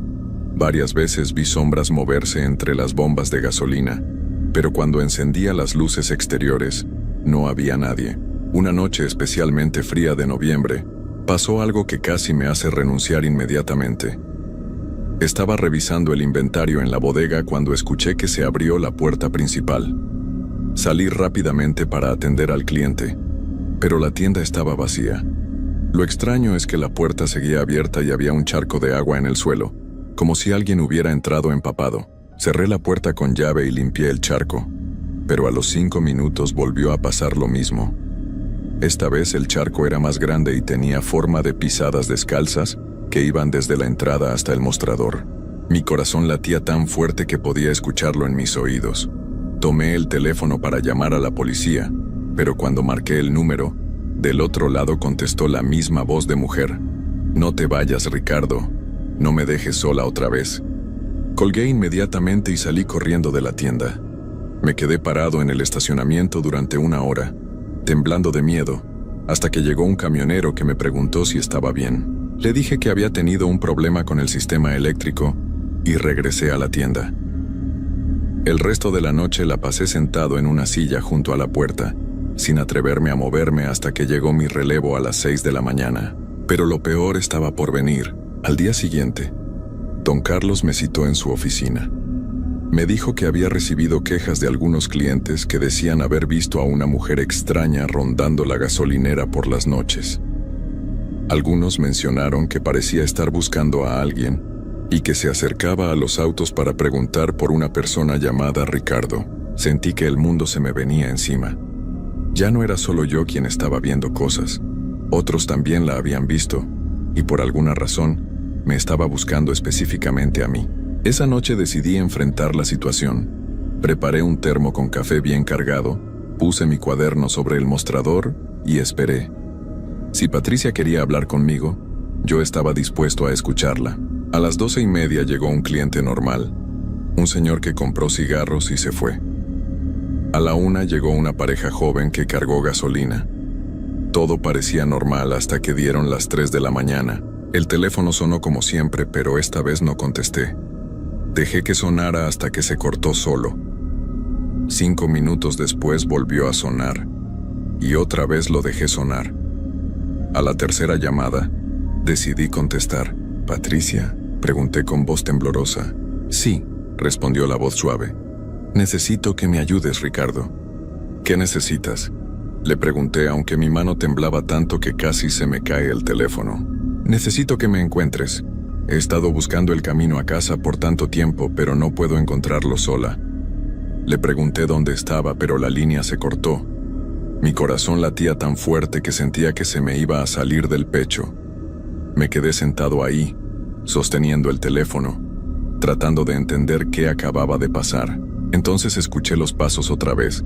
Varias veces vi sombras moverse entre las bombas de gasolina, pero cuando encendía las luces exteriores, no había nadie. Una noche especialmente fría de noviembre, pasó algo que casi me hace renunciar inmediatamente. Estaba revisando el inventario en la bodega cuando escuché que se abrió la puerta principal. Salí rápidamente para atender al cliente, pero la tienda estaba vacía. Lo extraño es que la puerta seguía abierta y había un charco de agua en el suelo, como si alguien hubiera entrado empapado. Cerré la puerta con llave y limpié el charco, pero a los 5 minutos volvió a pasar lo mismo. Esta vez el charco era más grande y tenía forma de pisadas descalzas que iban desde la entrada hasta el mostrador. Mi corazón latía tan fuerte que podía escucharlo en mis oídos. Tomé el teléfono para llamar a la policía, pero cuando marqué el número, del otro lado contestó la misma voz de mujer. No te vayas, Ricardo. No me dejes sola otra vez. Colgué inmediatamente y salí corriendo de la tienda. Me quedé parado en el estacionamiento durante 1 hora, temblando de miedo, hasta que llegó un camionero que me preguntó si estaba bien. Le dije que había tenido un problema con el sistema eléctrico y regresé a la tienda. El resto de la noche la pasé sentado en una silla junto a la puerta, sin atreverme a moverme hasta que llegó mi relevo a las 6 de la mañana. Pero lo peor estaba por venir. Al día siguiente, don Carlos me citó en su oficina. Me dijo que había recibido quejas de algunos clientes que decían haber visto a una mujer extraña rondando la gasolinera por las noches. Algunos mencionaron que parecía estar buscando a alguien y que se acercaba a los autos para preguntar por una persona llamada Ricardo. Sentí que el mundo se me venía encima. Ya no era solo yo quien estaba viendo cosas. Otros también la habían visto, y por alguna razón, me estaba buscando específicamente a mí. Esa noche decidí enfrentar la situación. Preparé un termo con café bien cargado, puse mi cuaderno sobre el mostrador y esperé. Si Patricia quería hablar conmigo, yo estaba dispuesto a escucharla. A las 12:30 llegó un cliente normal, un señor que compró cigarros y se fue. A la 1 llegó una pareja joven que cargó gasolina. Todo parecía normal hasta que dieron las 3 de la mañana. El teléfono sonó como siempre, pero esta vez no contesté. Dejé que sonara hasta que se cortó solo. 5 minutos después volvió a sonar, y otra vez lo dejé sonar. A la tercera llamada, decidí contestar. «¿Patricia?», pregunté con voz temblorosa. «Sí», respondió la voz suave. «Necesito que me ayudes, Ricardo». «¿Qué necesitas?», le pregunté, aunque mi mano temblaba tanto que casi se me cae el teléfono. «Necesito que me encuentres. He estado buscando el camino a casa por tanto tiempo, pero no puedo encontrarlo sola». Le pregunté dónde estaba, pero la línea se cortó. Mi corazón latía tan fuerte que sentía que se me iba a salir del pecho. Me quedé sentado ahí, sosteniendo el teléfono, tratando de entender qué acababa de pasar. Entonces escuché los pasos otra vez,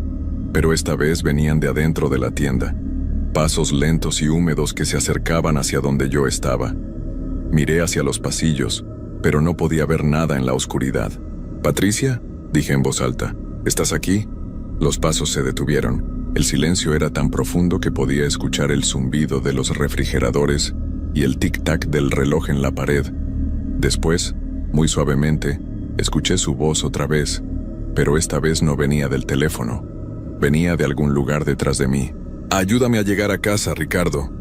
pero esta vez venían de adentro de la tienda. Pasos lentos y húmedos que se acercaban hacia donde yo estaba. Miré hacia los pasillos, pero no podía ver nada en la oscuridad. «¿Patricia?», dije en voz alta. «¿Estás aquí?». Los pasos se detuvieron. El silencio era tan profundo que podía escuchar el zumbido de los refrigeradores y el tic-tac del reloj en la pared. Después, muy suavemente, escuché su voz otra vez, pero esta vez no venía del teléfono. Venía de algún lugar detrás de mí. «Ayúdame a llegar a casa, Ricardo.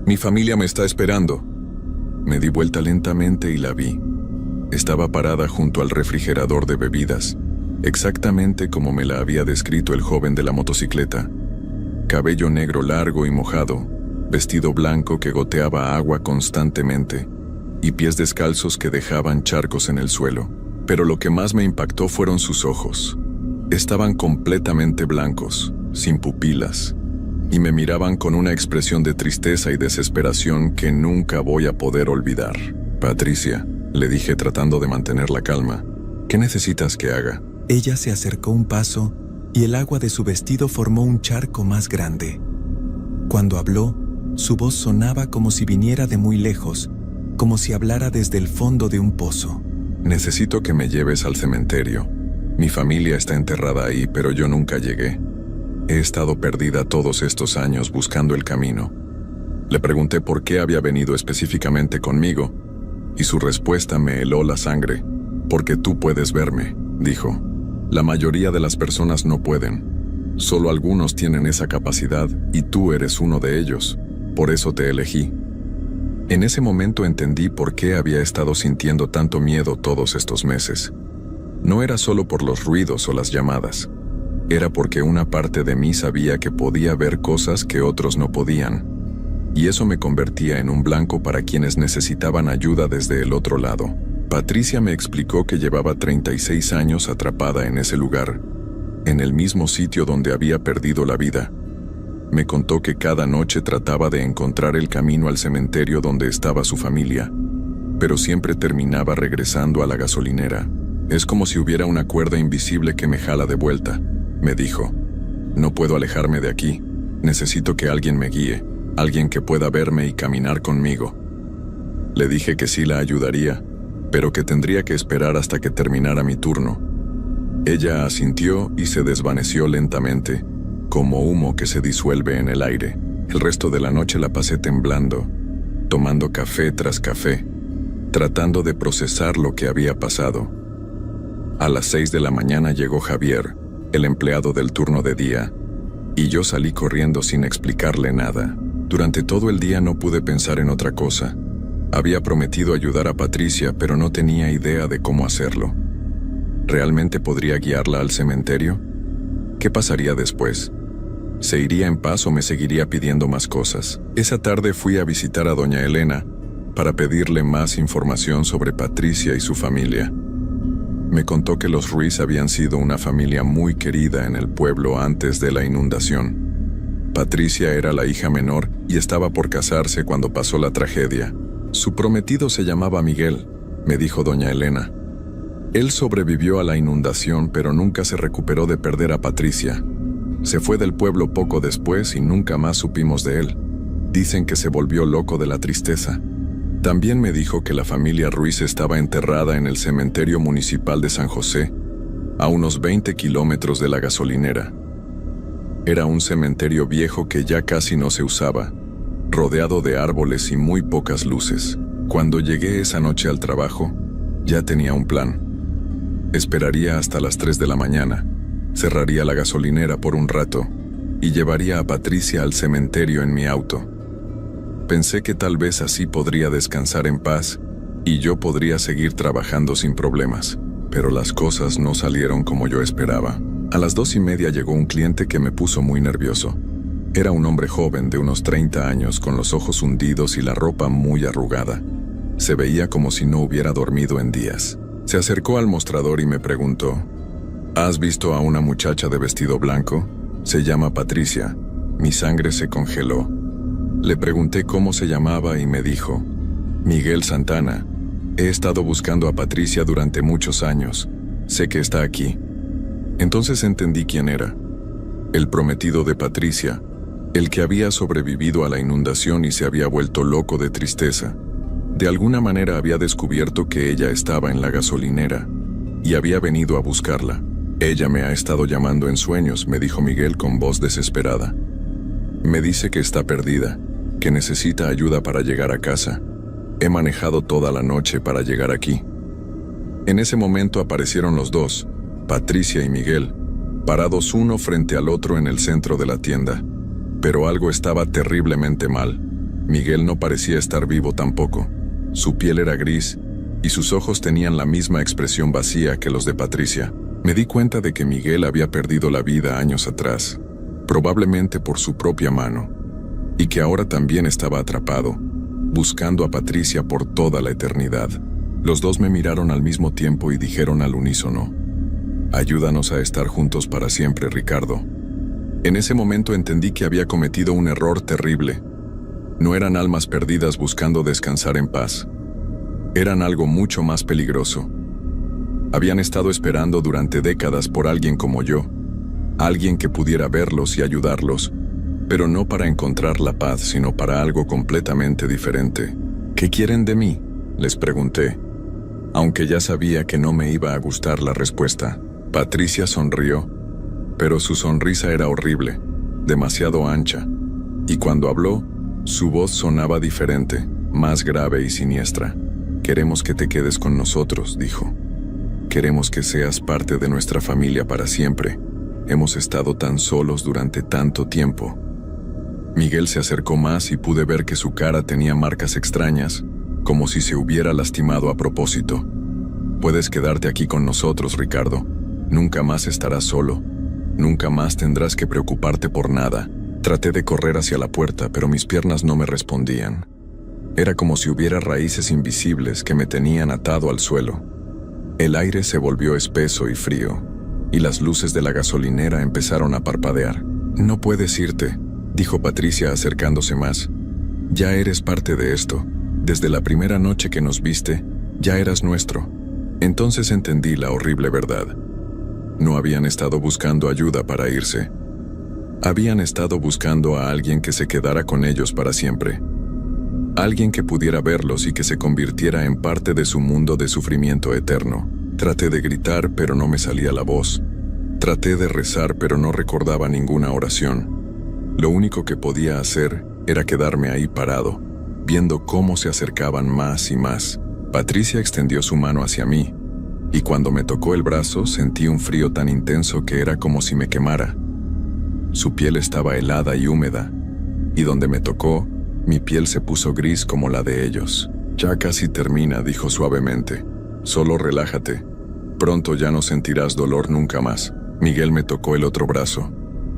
Mi familia me está esperando». Me di vuelta lentamente y la vi. Estaba parada junto al refrigerador de bebidas, exactamente como me la había descrito el joven de la motocicleta. Cabello negro largo y mojado, vestido blanco que goteaba agua constantemente, y pies descalzos que dejaban charcos en el suelo. Pero lo que más me impactó fueron sus ojos. Estaban completamente blancos, sin pupilas, y me miraban con una expresión de tristeza y desesperación que nunca voy a poder olvidar. «Patricia», le dije tratando de mantener la calma, «¿qué necesitas que haga?» Ella se acercó un paso y el agua de su vestido formó un charco más grande. Cuando habló, su voz sonaba como si viniera de muy lejos, como si hablara desde el fondo de un pozo. «Necesito que me lleves al cementerio. Mi familia está enterrada ahí, pero yo nunca llegué. He estado perdida todos estos años buscando el camino». Le pregunté por qué había venido específicamente conmigo, y su respuesta me heló la sangre. «Porque tú puedes verme», dijo. «La mayoría de las personas no pueden. Solo algunos tienen esa capacidad, y tú eres uno de ellos. Por eso te elegí». En ese momento entendí por qué había estado sintiendo tanto miedo todos estos meses. No era solo por los ruidos o las llamadas. Era porque una parte de mí sabía que podía ver cosas que otros no podían. Y eso me convertía en un blanco para quienes necesitaban ayuda desde el otro lado. Patricia me explicó que llevaba 36 años atrapada en ese lugar, en el mismo sitio donde había perdido la vida. Me contó que cada noche trataba de encontrar el camino al cementerio donde estaba su familia, pero siempre terminaba regresando a la gasolinera. «Es como si hubiera una cuerda invisible que me jala de vuelta», me dijo. «No puedo alejarme de aquí. Necesito que alguien me guíe, alguien que pueda verme y caminar conmigo». Le dije que sí la ayudaría, pero que tendría que esperar hasta que terminara mi turno. Ella asintió y se desvaneció lentamente, como humo que se disuelve en el aire. El resto de la noche la pasé temblando, tomando café tras café, tratando de procesar lo que había pasado. A las 6 de la mañana llegó Javier, el empleado del turno de día, y yo salí corriendo sin explicarle nada. Durante todo el día no pude pensar en otra cosa. Había prometido ayudar a Patricia, pero no tenía idea de cómo hacerlo. ¿Realmente podría guiarla al cementerio? ¿Qué pasaría después? ¿Se iría en paz o me seguiría pidiendo más cosas? Esa tarde fui a visitar a doña Elena para pedirle más información sobre Patricia y su familia. Me contó que los Ruiz habían sido una familia muy querida en el pueblo antes de la inundación. Patricia era la hija menor y estaba por casarse cuando pasó la tragedia. Su prometido se llamaba Miguel, me dijo doña Elena. Él sobrevivió a la inundación, pero nunca se recuperó de perder a Patricia. Se fue del pueblo poco después y nunca más supimos de él. Dicen que se volvió loco de la tristeza. También me dijo que la familia Ruiz estaba enterrada en el cementerio municipal de San José, a unos 20 kilómetros de la gasolinera. Era un cementerio viejo que ya casi no se usaba, rodeado de árboles y muy pocas luces. Cuando llegué esa noche al trabajo, ya tenía un plan. Esperaría hasta las 3 de la mañana, cerraría la gasolinera por un rato y llevaría a Patricia al cementerio en mi auto. Pensé que tal vez así podría descansar en paz y yo podría seguir trabajando sin problemas, pero las cosas no salieron como yo esperaba. A las 2:30 llegó un cliente que me puso muy nervioso. Era un hombre joven de unos 30 años con los ojos hundidos y la ropa muy arrugada. Se veía como si no hubiera dormido en días. Se acercó al mostrador y me preguntó: ¿Has visto a una muchacha de vestido blanco? Se llama Patricia. Mi sangre se congeló. Le pregunté cómo se llamaba y me dijo: Miguel Santana. He estado buscando a Patricia durante muchos años. Sé que está aquí. Entonces entendí quién era. El prometido de Patricia, el que había sobrevivido a la inundación y se había vuelto loco de tristeza. De alguna manera había descubierto que ella estaba en la gasolinera y había venido a buscarla. Ella me ha estado llamando en sueños, me dijo Miguel con voz desesperada. Me dice que está perdida, que necesita ayuda para llegar a casa. He manejado toda la noche para llegar aquí. En ese momento aparecieron los dos, Patricia y Miguel, parados uno frente al otro en el centro de la tienda. Pero algo estaba terriblemente mal. Miguel no parecía estar vivo tampoco. Su piel era gris y sus ojos tenían la misma expresión vacía que los de Patricia. Me di cuenta de que Miguel había perdido la vida años atrás, probablemente por su propia mano, y que ahora también estaba atrapado, buscando a Patricia por toda la eternidad. Los dos me miraron al mismo tiempo y dijeron al unísono: «Ayúdanos a estar juntos para siempre, Ricardo». En ese momento entendí que había cometido un error terrible. No eran almas perdidas buscando descansar en paz. Eran algo mucho más peligroso. Habían estado esperando durante décadas por alguien como yo, alguien que pudiera verlos y ayudarlos, pero no para encontrar la paz, sino para algo completamente diferente. «¿Qué quieren de mí?», les pregunté, aunque ya sabía que no me iba a gustar la respuesta. Patricia sonrió, pero su sonrisa era horrible, demasiado ancha, y cuando habló, su voz sonaba diferente, más grave y siniestra. «Queremos que te quedes con nosotros», dijo. «Queremos que seas parte de nuestra familia para siempre. Hemos estado tan solos durante tanto tiempo». Miguel se acercó más y pude ver que su cara tenía marcas extrañas, como si se hubiera lastimado a propósito. «Puedes quedarte aquí con nosotros, Ricardo. Nunca más estarás solo. Nunca más tendrás que preocuparte por nada». Traté de correr hacia la puerta, pero mis piernas no me respondían. Era como si hubiera raíces invisibles que me tenían atado al suelo. El aire se volvió espeso y frío, y las luces de la gasolinera empezaron a parpadear. «No puedes irte», dijo Patricia acercándose más. «Ya eres parte de esto. Desde la primera noche que nos viste, ya eras nuestro». Entonces entendí la horrible verdad. No habían estado buscando ayuda para irse. Habían estado buscando a alguien que se quedara con ellos para siempre. Alguien que pudiera verlos y que se convirtiera en parte de su mundo de sufrimiento eterno. Traté de gritar, pero no me salía la voz. Traté de rezar, pero no recordaba ninguna oración. Lo único que podía hacer era quedarme ahí parado, viendo cómo se acercaban más y más. Patricia extendió su mano hacia mí, y cuando me tocó el brazo sentí un frío tan intenso que era como si me quemara. Su piel estaba helada y húmeda, y donde me tocó, mi piel se puso gris como la de ellos. «Ya casi termina», dijo suavemente. «Solo relájate. Pronto ya no sentirás dolor nunca más». Miguel me tocó el otro brazo,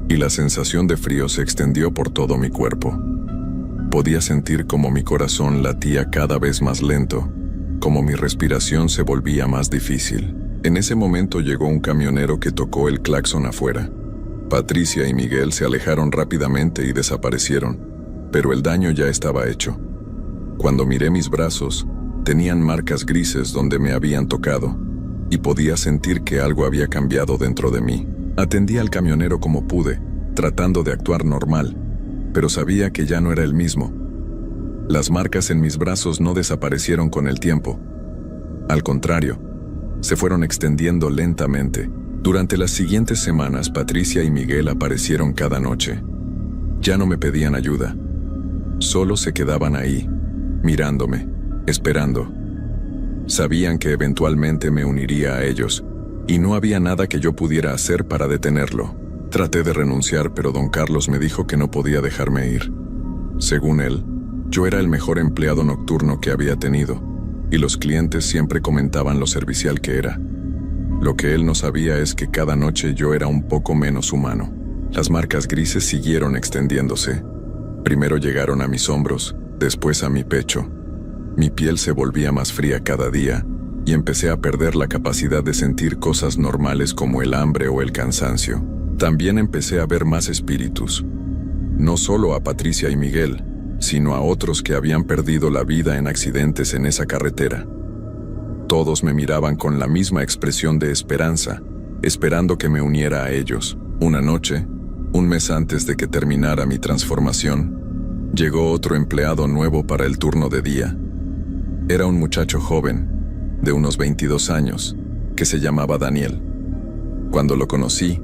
y la sensación de frío se extendió por todo mi cuerpo. Podía sentir como mi corazón latía cada vez más lento, como mi respiración se volvía más difícil. En ese momento llegó un camionero que tocó el claxon afuera. Patricia y Miguel se alejaron rápidamente y desaparecieron, pero el daño ya estaba hecho. Cuando miré mis brazos, tenían marcas grises donde me habían tocado, y podía sentir que algo había cambiado dentro de mí. Atendí al camionero como pude, tratando de actuar normal, pero sabía que ya no era el mismo. Las marcas en mis brazos no desaparecieron con el tiempo. Al contrario, se fueron extendiendo lentamente. Durante las siguientes semanas, Patricia y Miguel aparecieron cada noche. Ya no me pedían ayuda. Solo se quedaban ahí, mirándome, esperando. Sabían que eventualmente me uniría a ellos, y no había nada que yo pudiera hacer para detenerlo. Traté de renunciar, pero don Carlos me dijo que no podía dejarme ir. Según él, yo era el mejor empleado nocturno que había tenido, y los clientes siempre comentaban lo servicial que era. Lo que él no sabía es que cada noche yo era un poco menos humano. Las marcas grises siguieron extendiéndose. Primero llegaron a mis hombros, después a mi pecho. Mi piel se volvía más fría cada día, y empecé a perder la capacidad de sentir cosas normales como el hambre o el cansancio. También empecé a ver más espíritus. No solo a Patricia y Miguel, sino a otros que habían perdido la vida en accidentes en esa carretera. Todos me miraban con la misma expresión de esperanza, esperando que me uniera a ellos. Una noche, un mes antes de que terminara mi transformación, llegó otro empleado nuevo para el turno de día. Era un muchacho joven, de unos 22 años, que se llamaba Daniel. Cuando lo conocí,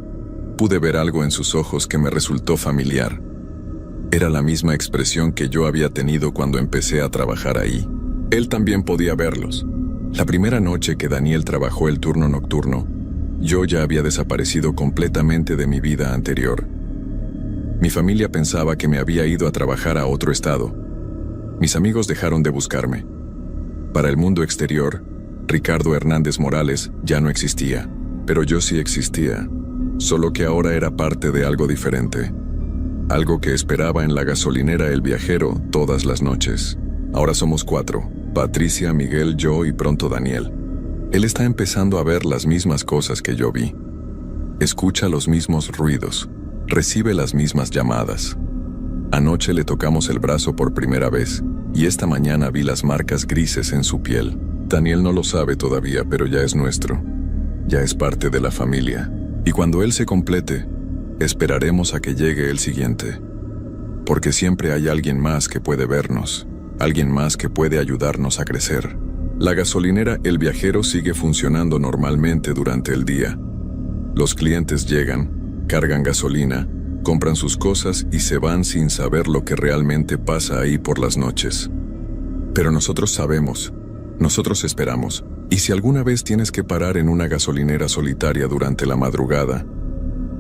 pude ver algo en sus ojos que me resultó familiar. Era la misma expresión que yo había tenido cuando empecé a trabajar ahí. Él también podía verlos. La primera noche que Daniel trabajó el turno nocturno, yo ya había desaparecido completamente de mi vida anterior. Mi familia pensaba que me había ido a trabajar a otro estado. Mis amigos dejaron de buscarme. Para el mundo exterior, Ricardo Hernández Morales ya no existía, pero yo sí existía, solo que ahora era parte de algo diferente. Algo que esperaba en la gasolinera El Viajero todas las noches. Ahora somos 4, Patricia, Miguel, yo y pronto Daniel. Él está empezando a ver las mismas cosas que yo vi. Escucha los mismos ruidos, recibe las mismas llamadas. Anoche le tocamos el brazo por primera vez, y esta mañana vi las marcas grises en su piel. Daniel no lo sabe todavía, pero ya es nuestro. Ya es parte de la familia. Y cuando él se complete, esperaremos a que llegue el siguiente. Porque siempre hay alguien más que puede vernos, alguien más que puede ayudarnos a crecer. La gasolinera El Viajero sigue funcionando normalmente durante el día. Los clientes llegan, cargan gasolina, compran sus cosas y se van sin saber lo que realmente pasa ahí por las noches. Pero nosotros sabemos, nosotros esperamos, y si alguna vez tienes que parar en una gasolinera solitaria durante la madrugada,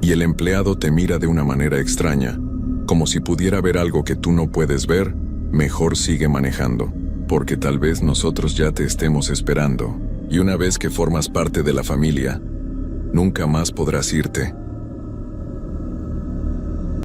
y el empleado te mira de una manera extraña, como si pudiera ver algo que tú no puedes ver, mejor sigue manejando, porque tal vez nosotros ya te estemos esperando, y una vez que formas parte de la familia, nunca más podrás irte.